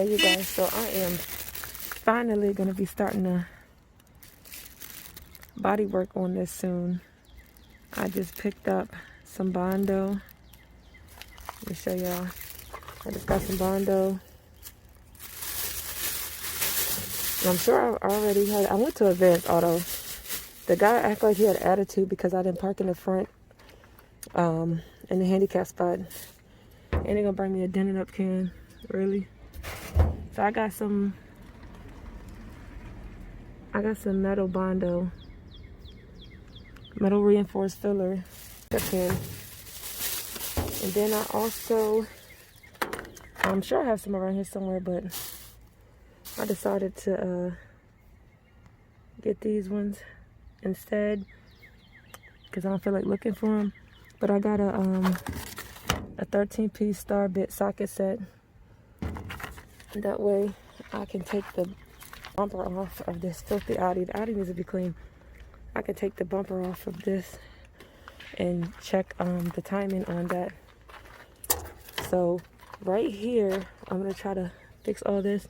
Okay, you guys, so I am finally going to be starting the body work on this soon. I just picked up some Bondo. Let me show y'all. I just got some Bondo. And I'm sure I already had, I went to Advanced Auto. The guy acted like he had attitude because I didn't park in the front in the handicap spot. And they're going to bring me a dented up can. Really? So I got some metal Bondo. Metal reinforced filler. Can. And then I also, I'm sure I have some around here somewhere, but I decided to get these ones instead because I don't feel like looking for them. But I got a 13-piece star bit socket set. That way I can take the bumper off of this filthy Audi. The Audi needs to be clean. I can take the bumper off of this and check the timing on that. So right here, I'm gonna try to fix all this.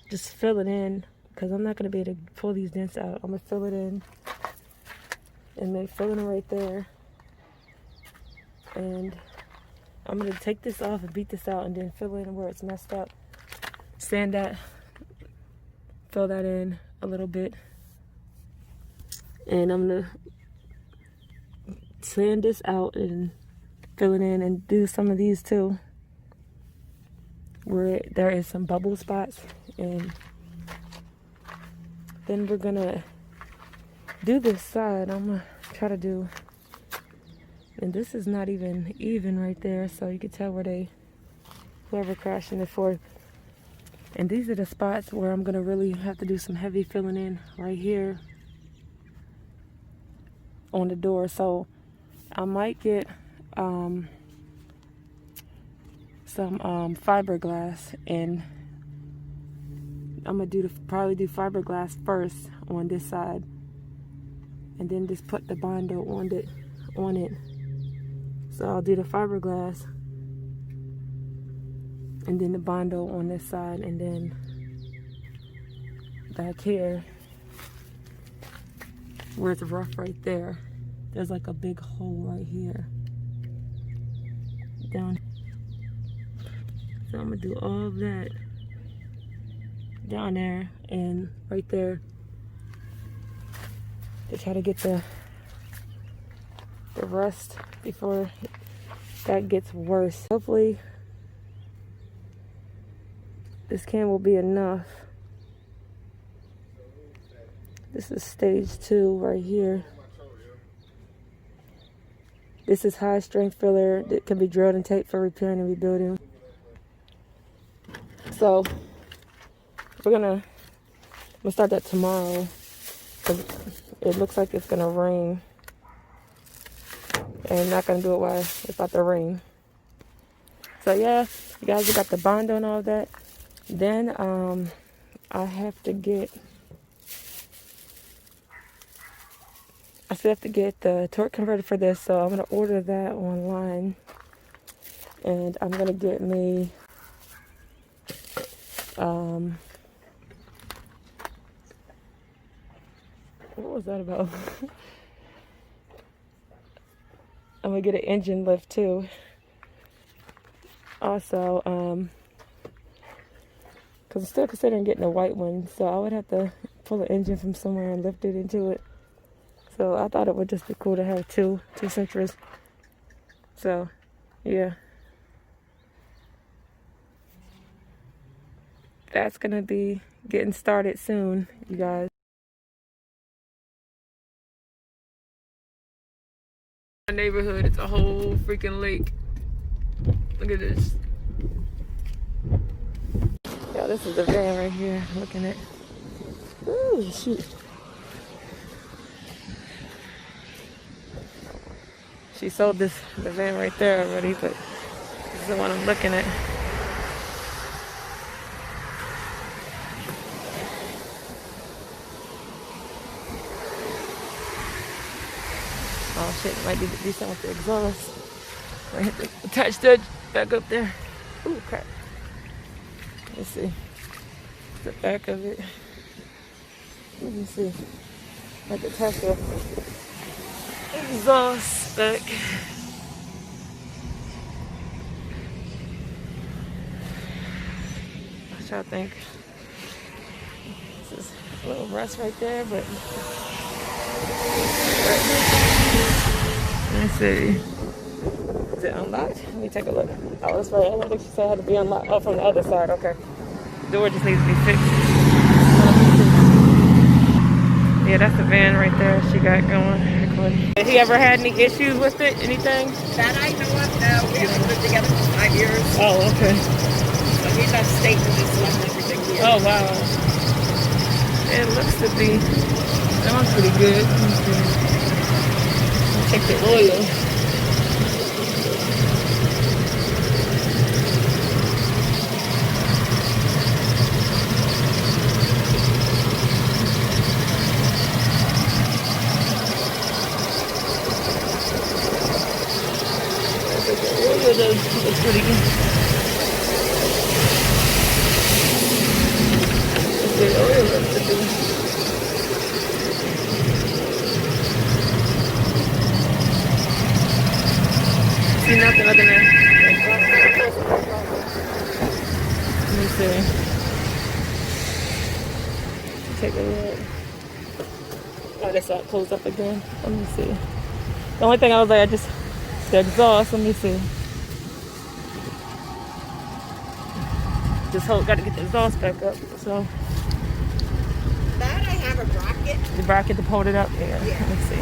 Just fill it in because I'm not gonna be able to pull these dents out. I'm gonna fill it in and then fill it in right there. And I'm gonna take this off and beat this out and then fill it in where it's messed up. Sand that, fill that in a little bit. And I'm gonna sand this out and fill it in and do some of these too, where there is some bubble spots. And then we're gonna do this side. I'm gonna try to do, and this is not even right there, so you can tell where whoever crashed in it for. And these are the spots where I'm gonna really have to do some heavy filling in right here on the door. So I might get some fiberglass, and I'm gonna probably do fiberglass first on this side, and then just put the Bondo on it. So I'll do the fiberglass and then the Bondo on this side, and then back here where it's rough right there, there's like a big hole right here down. So I'm gonna do all of that down there and right there to try to get the rust before that gets worse. Hopefully this can will be enough. This is stage 2 right here. This is high strength filler that can be drilled and taped for repairing and rebuilding. So we're gonna start that tomorrow because it looks like it's gonna rain, and not gonna do it while it's about to rain. So yeah, you guys, we got the Bondo and all that. Then I still have to get the torque converter for this, so I'm gonna order that online, and I'm gonna get me what was that about? I'm gonna get an engine lift too. Also, because I'm still considering getting a white one, so I would have to pull the engine from somewhere and lift it into it. So I thought it would just be cool to have two Sentras. So, yeah. That's gonna be getting started soon, you guys. My neighborhood, it's a whole freaking lake. Look at this. Yeah, this is the van right here. I'm looking at. Ooh, shoot. She sold the van right there already, but this is the one I'm looking at. Oh shit, it might be decent with the exhaust. I hit the attach stud back up there. Ooh, crap. Let's see. The back of it. Let me see. Like the type of exhaust spec. What y'all think? This is a little rust right there, but let's see. Is it unlocked? Let me take a look. Oh, that's right. I don't think she said it had to be unlocked. Oh, from the other side. Okay. Door just needs to be fixed. Yeah, that's the van right there she got going. Has he ever had any issues with it? Anything? That I know of, no. We haven't lived together for 5 years. Oh, okay. So he left state and just left everything here. Oh, wow. It looks to be, sounds pretty good. Check the oil. It's pretty good. The oil looks to be. See nothing other than. Let me see. Take a look. Oh, that's all closed up again. Let me see. The only thing I was like, the exhaust. Let me see. Just got to get the exhaust back up. So That I have a bracket. the bracket to hold it up. Yeah. Let me see.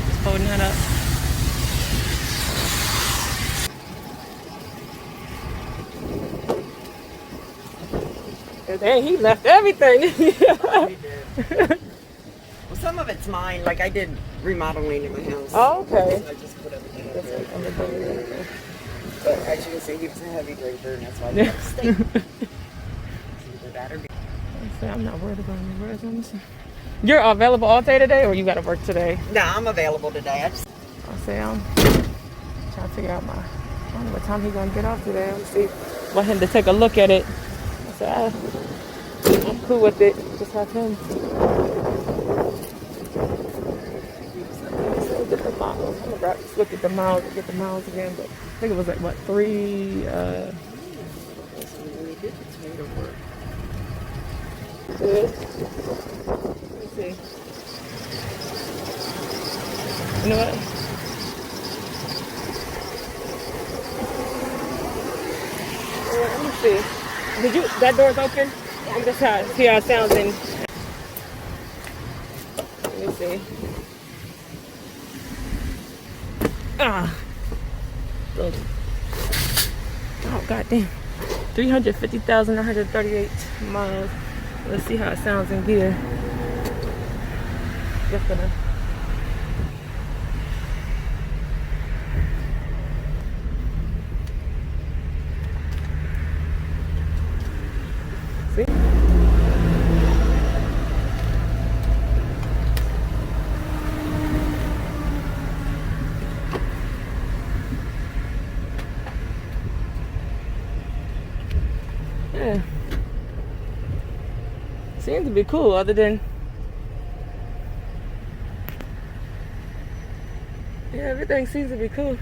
Just holding that up. Dang, he left everything. He did. Well, some of it's mine. Like I did remodeling in my house. Oh, okay. So I just put everything up there. But as you can see, he was a heavy drinker, and that's why he left state. Either that or be. I'm not worried about any resumes. You're available all day today, or you got to work today? No, I'm available today. I'll say I'm trying to figure out I don't know what time he's gonna get off today. Let's see. Want him to take a look at it. I said, I'm cool with it. Just have him. Get the miles. I'm gonna look at the miles and get the miles again, but I think it was like what 3. Good. Let's see. You know what? Let me see. That door's open? I'm just trying to see how it sounds in. Let me see. Oh, goddamn. 350,138 miles. Let's see how it sounds in gear. Just gonna. See? Yeah. Seems to be cool other than yeah, everything seems to be cool.